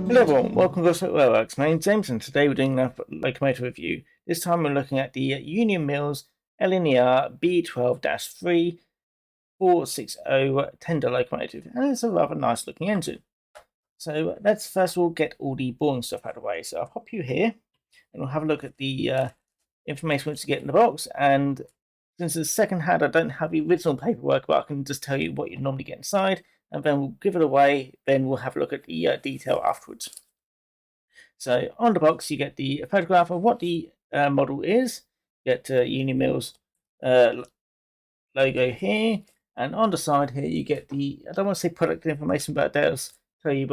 Hello everyone, welcome to Gosport Railworks. My name's James and today we're doing a locomotive review. This time we're looking at the Union Mills LNER B12-3 460 tender locomotive, and it's a rather nice looking engine. So let's first of all get all the boring stuff out of the way. So I'll pop you here and we'll have a look at the information which you get in the box, and since it's second hand I don't have the original paperwork, but I can just tell you what you normally get inside, and then we'll give it away, then we'll have a look at the detail afterwards. So on the box you get the photograph of what the model is, you get Union Mills logo here, and on the side here you get the, I don't want to say product information, but they'll tell you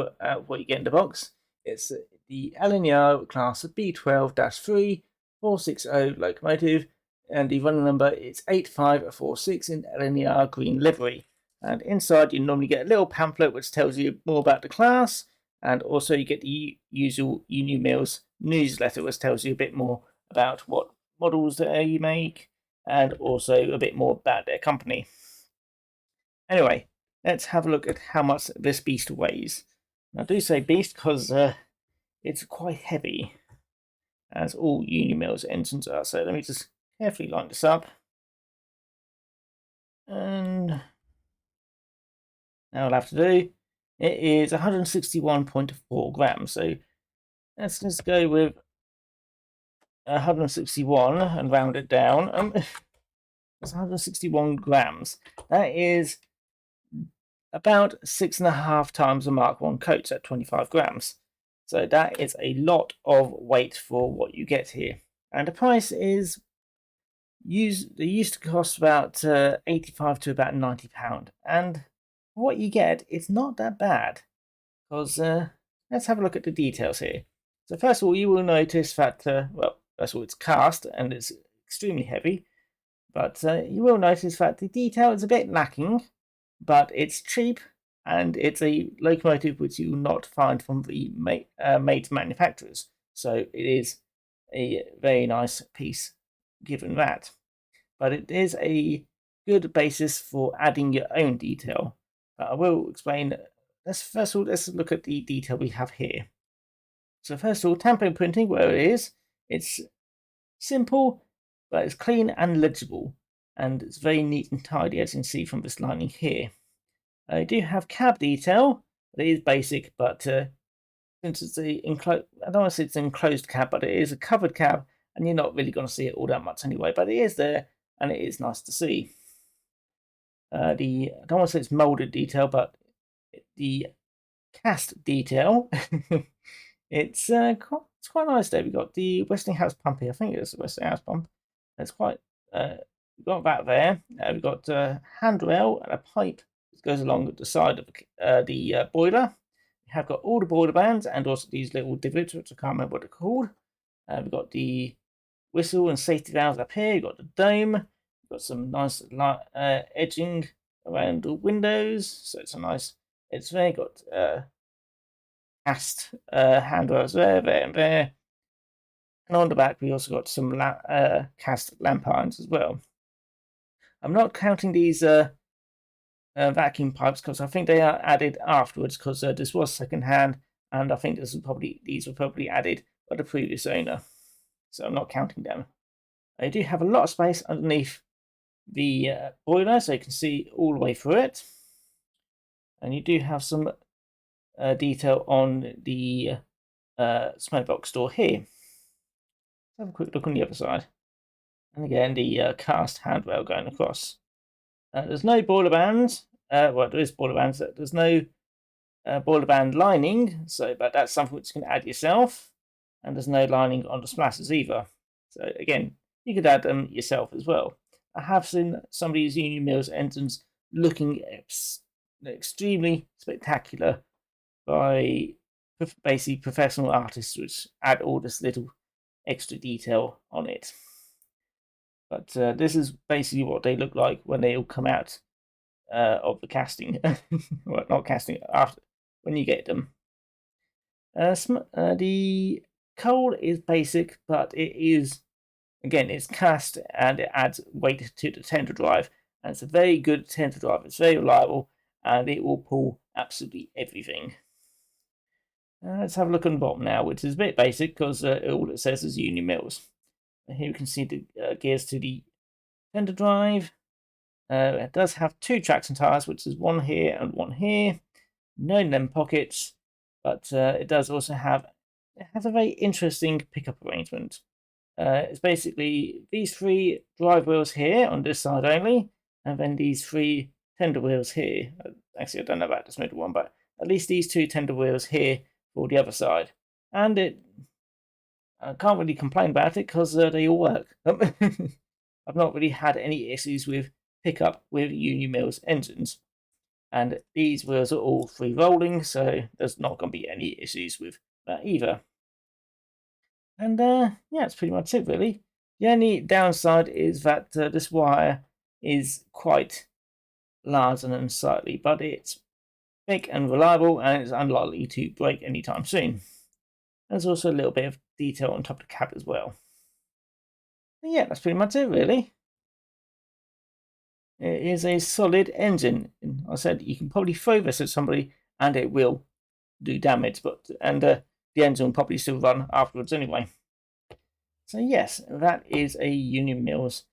what you get in the box. It's the LNER class B12-3 460 locomotive, and the running number is 8546 in LNER green livery. And inside you normally get a little pamphlet which tells you more about the class, and also you get the usual Union Mills newsletter which tells you a bit more about what models you make, and also a bit more about their company. Anyway, let's have a look at how much this beast weighs. I do say beast because it's quite heavy, as all Union Mills engines are. So let me just carefully line this up. And now I'll have to do, it is 161.4 grams. So let's just go with 161 and round it down. That's 161 grams. That is about 6.5 times a Mark 1 coach at 25 grams. So that is a lot of weight for what you get here. And the price is, they used to cost about 85 to about £90. And what you get, it's not that bad. Because let's have a look at the details here. So first of all, you will notice that, well, first of all, it's cast and it's extremely heavy. But you will notice that the detail is a bit lacking, but it's cheap, and it's a locomotive which you will not find from the made manufacturers. So it is a very nice piece given that. But it is a good basis for adding your own detail. I will explain. First of all, let's look at the detail we have here. So first of all, tampon printing, where it is, it's simple, but it's clean and legible, and it's very neat and tidy, as you can see from this lining here. I do have cab detail. It is basic, but since it's I don't want to say it's an enclosed cab, but it is a covered cab, and you're not really going to see it all that much anyway. But it is there, and it is nice to see. I don't want to say it's molded detail, but the cast detail, it's quite nice there. We've got the Westinghouse pump here. I think it's a Westinghouse pump. It's quite, we've got that there. We've got a handrail and a pipe that goes along the side of the boiler. We have got all the boiler bands and also these little divots, which I can't remember what they're called. We've got the whistle and safety valves up here. We've got the dome. We've got some nice edging around the windows. So it's a nice, it's very got cast handrails there, and there. And on the back, we also got some cast lamp irons as well. I'm not counting these vacuum pipes because I think they are added afterwards, because this was second hand, and I think these were probably added by the previous owner. So I'm not counting them. They do have a lot of space underneath the boiler, so you can see all the way through it. And you do have some detail on the smoke box door here. Let's have a quick look on the other side. And again, the cast handrail going across. There's no boiler bands. Well, there is boiler bands. There's no boiler band lining, but that's something which you can add yourself. And there's no lining on the splashers either. So again, you could add them yourself as well. I have seen some of these Union Mills engines looking extremely spectacular by basically professional artists, which add all this little extra detail on it. But this is basically what they look like when they all come out of the casting. Well, not casting, after, when you get them. The coal is basic, but it is, again, it's cast and it adds weight to the tender drive. And it's a very good tender drive. It's very reliable, and it will pull absolutely everything. Let's have a look on the bottom now, which is a bit basic because all it says is Union Mills. Here we can see the gears to the fender drive. It does have 2 traction tyres, which is one here and one here. No NEM pockets, but it does also have a very interesting pickup arrangement. It's basically these 3 drive wheels here on this side only, and then these 3 tender wheels here. Actually, I don't know about this middle one, but at least these 2 tender wheels here for the other side. And I can't really complain about it because they all work. I've not really had any issues with pickup with Union Mills engines. And these wheels are all free rolling, so there's not going to be any issues with that either. And yeah, that's pretty much it really. The only downside is that this wire is quite large and unsightly, but it's big and reliable and it's unlikely to break anytime soon. There's also a little bit of detail on top of the cab as well. But yeah, that's pretty much it really. It is a solid engine. I said you can probably throw this at somebody and it will do damage, but the engine will probably still run afterwards anyway. So yes, that is a Union Mills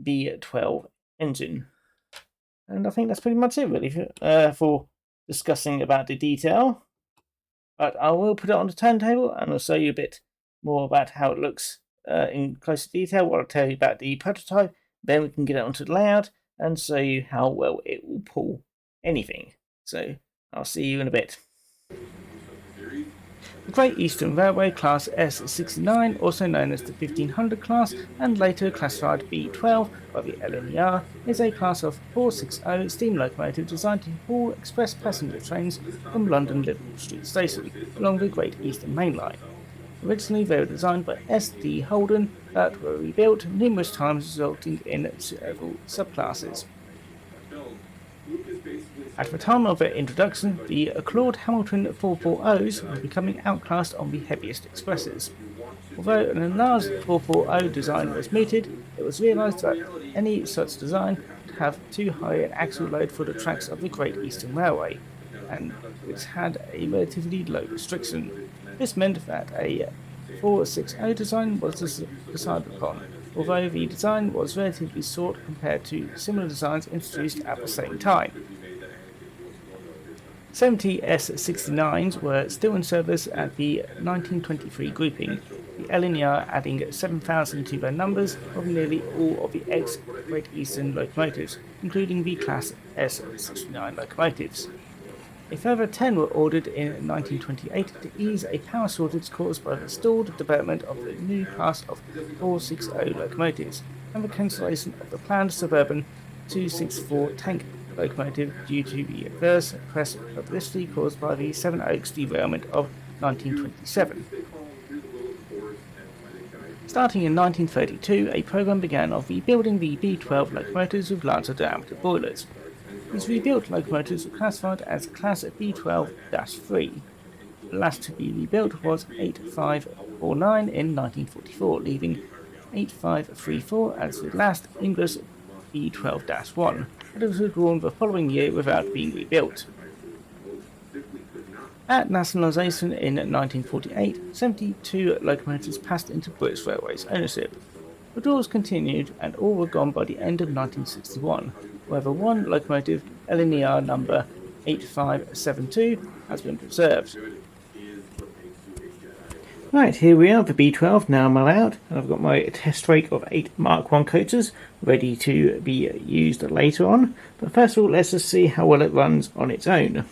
B12 engine. And I think that's pretty much it really for discussing about the detail. But I will put it on the turntable and I'll show you a bit more about how it looks in closer detail, what I'll tell you about the prototype. Then we can get it onto the layout and show you how well it will pull anything. So I'll see you in a bit. The Great Eastern Railway Class S69, also known as the 1500 class and later classified B12 by the LNER, is a class of 460 steam locomotive designed to haul express passenger trains from London Liverpool Street Station along the Great Eastern Main Line. Originally they were designed by S.D. Holden, but were rebuilt numerous times, resulting in several subclasses. At the time of their introduction, the Claude Hamilton 440s were becoming outclassed on the heaviest expresses. Although an enlarged 440 design was mooted, it was realised that any such design would have too high an axle load for the tracks of the Great Eastern Railway, and which had a relatively low restriction. This meant that a 460 design was decided upon, although the design was relatively short compared to similar designs introduced at the same time. 70 S69s were still in service at the 1923 grouping, the LNER adding 7,000 to their numbers of nearly all of the ex-Great Eastern locomotives, including the Class S69 locomotives. A further 10 were ordered in 1928 to ease a power shortage caused by the stalled development of the new class of 460 locomotives and the cancellation of the planned suburban 264 tank locomotive due to the adverse press publicity caused by the Seven Oaks derailment of 1927. Starting in 1932, a program began of rebuilding the B12 locomotives with larger diameter boilers. These rebuilt locomotives were classified as Class B12-3. The last to be rebuilt was 8549 in 1944, leaving 8534 as the last English B12-1, but it was withdrawn the following year without being rebuilt. At nationalisation in 1948, 72 locomotives passed into British Railways ownership. Withdrawals continued and all were gone by the end of 1961. However, one locomotive, LNER number 8572, has been preserved. Right, here we are, the B12 now I'm out, and I've got my test rake of 8 Mark 1 coaches ready to be used later on. But first of all, let's just see how well it runs on its own.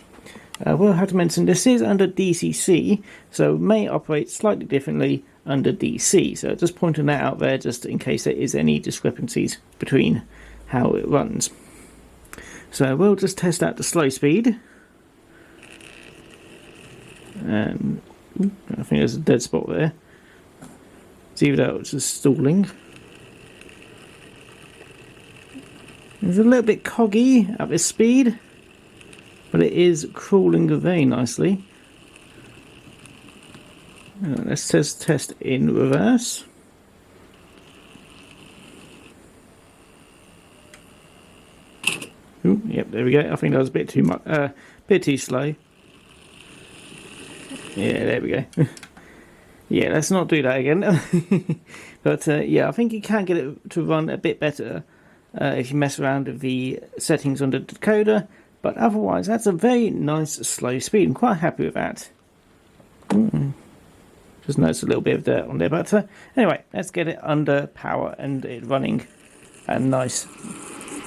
We'll have to mention this is under DCC, so it may operate slightly differently under DC. So just pointing that out there just in case there is any discrepancies between how it runs. So we'll just test out the slow speed. And I think there's a dead spot there. See that it's just stalling. It's a little bit coggy at this speed, but it is crawling very nicely. Let's test in reverse. Ooh, yep, there we go. I think that was a bit too much, bit too slow. Yeah, there we go. Yeah, let's not do that again. But yeah, I think you can get it to run a bit better if you mess around with the settings on the decoder. But otherwise, that's a very nice slow speed. I'm quite happy with that. Just noticed a little bit of dirt on there. But anyway, let's get it under power and it running at a nice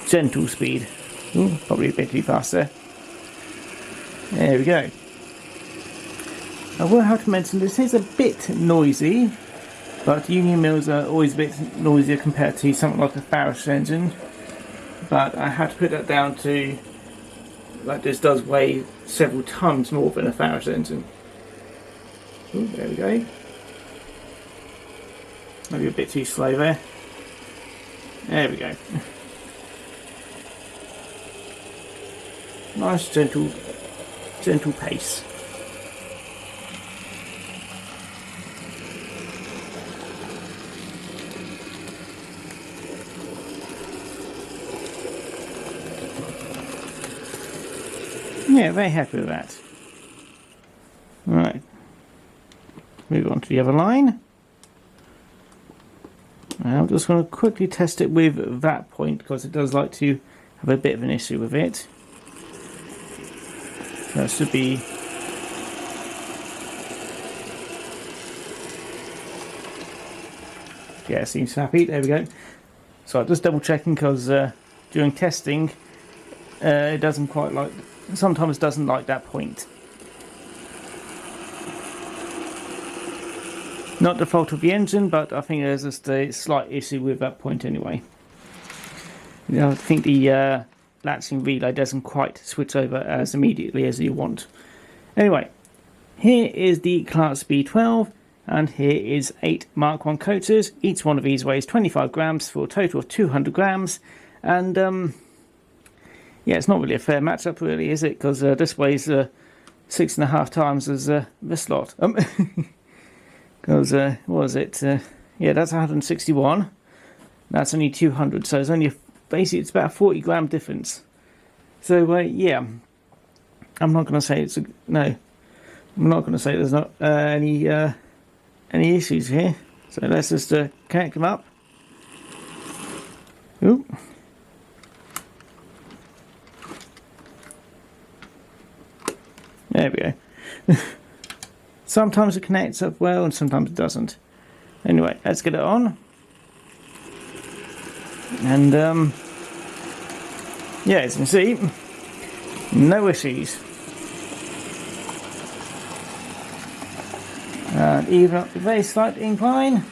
gentle speed. Ooh, probably a bit too fast there. There we go. I will have to mention this is a bit noisy, but union mills are always a bit noisier compared to something like a Faraday engine. But I had to put that down to, like, this does weigh several tons more than a Faraday engine. Ooh, there we go. Maybe a bit too slow there. There we go. Nice gentle pace. Yeah, very happy with that. Right. Move on to the other line. I'm just going to quickly test it with that point because it does like to have a bit of an issue with it. So that should be... Yeah, seems happy. There we go. So I'm just double checking because during testing it doesn't quite like... Sometimes doesn't like that point. Not the fault of the engine, but I think there's just a slight issue with that point anyway. You know, I think the latching relay doesn't quite switch over as immediately as you want. Anyway, here is the Class B12, and here is 8 Mark 1 coaters. Each one of these weighs 25 grams for a total of 200 grams. And yeah, it's not really a fair matchup, really, is it? Because this weighs 6.5 times as the slot. Because, what was it? Yeah, that's 161. That's only 200, so it's only basically it's about a 40 gram difference. So, yeah, I'm not going to say it's a... No, I'm not going to say there's not any issues here. So let's just connect them up. Ooh. There we go. Sometimes it connects up well and sometimes it doesn't. Anyway, let's get it on. And yeah, as you can see, no issues. And even up the very slight incline,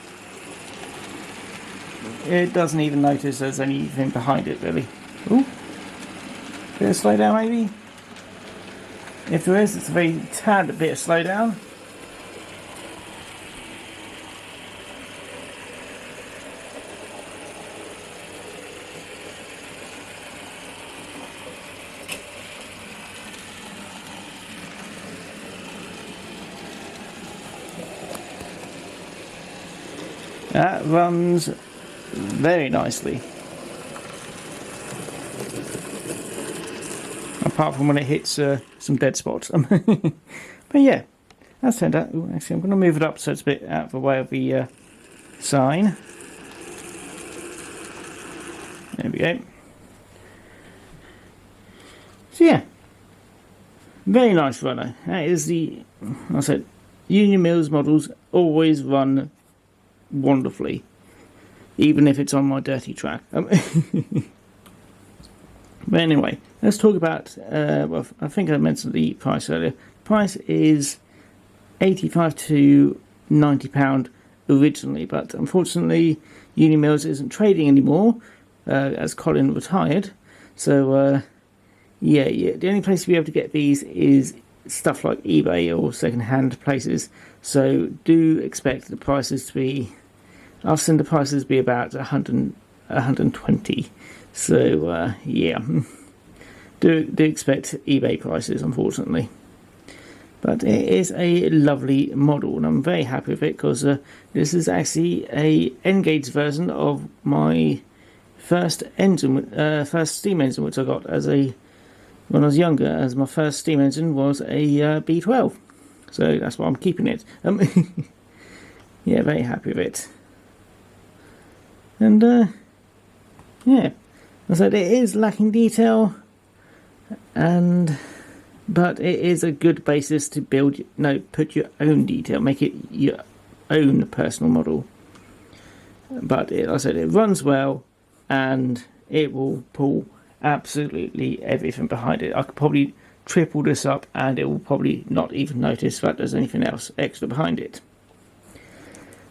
it doesn't even notice there's anything behind it really. Ooh, bit of slow down maybe. If there is, it's a very tad bit of slow down. That runs very nicely. Apart from when it hits some dead spots. But yeah, that's turned out. Ooh, actually, I'm going to move it up so it's a bit out of the way of the sign. There we go. So yeah, very nice runner. That is the, I said, Union Mills models always run wonderfully, even if it's on my dirty track. But anyway, let's talk about, well, I think I mentioned the price earlier. The price is £85 to £90 originally, but unfortunately Union Mills isn't trading anymore, as Colin retired. So yeah, the only place to be able to get these is stuff like eBay or second-hand places. So do expect the prices to be, I've seen the prices be about 120. So yeah, do expect eBay prices, unfortunately. But it is a lovely model, and I'm very happy with it because this is actually a N-gauge version of my first engine, first steam engine, which I got as when I was younger. As my first steam engine was a B12. So that's why I'm keeping it. Yeah, very happy with it. And yeah, I said it is lacking detail, but it is a good basis to build. Put your own detail, make it your own personal model. But I said it runs well, and it will pull absolutely everything behind it. I could probably triple this up, and it will probably not even notice that there's anything else extra behind it.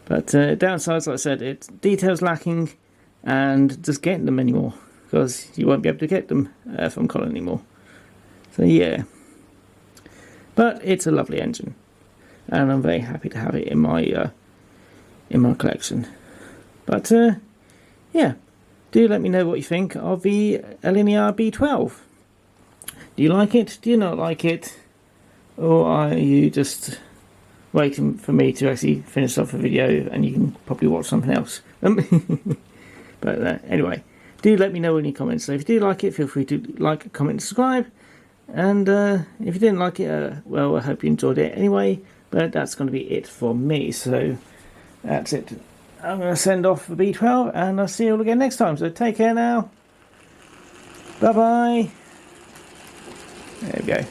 But downsides, like I said, it's details lacking, and just getting them anymore, because you won't be able to get them from Colin anymore. So yeah, but it's a lovely engine, and I'm very happy to have it in my collection. But yeah, do let me know what you think of the LNER B12. Do you like it? Do you not like it? Or are you just waiting for me to actually finish off the video and you can probably watch something else? But anyway, do let me know in your comments. So if you do like it, feel free to like, comment, and subscribe. And if you didn't like it, well, I hope you enjoyed it anyway. But that's going to be it for me. So that's it. I'm going to send off the B12, and I'll see you all again next time. So take care now. Bye-bye. There we go.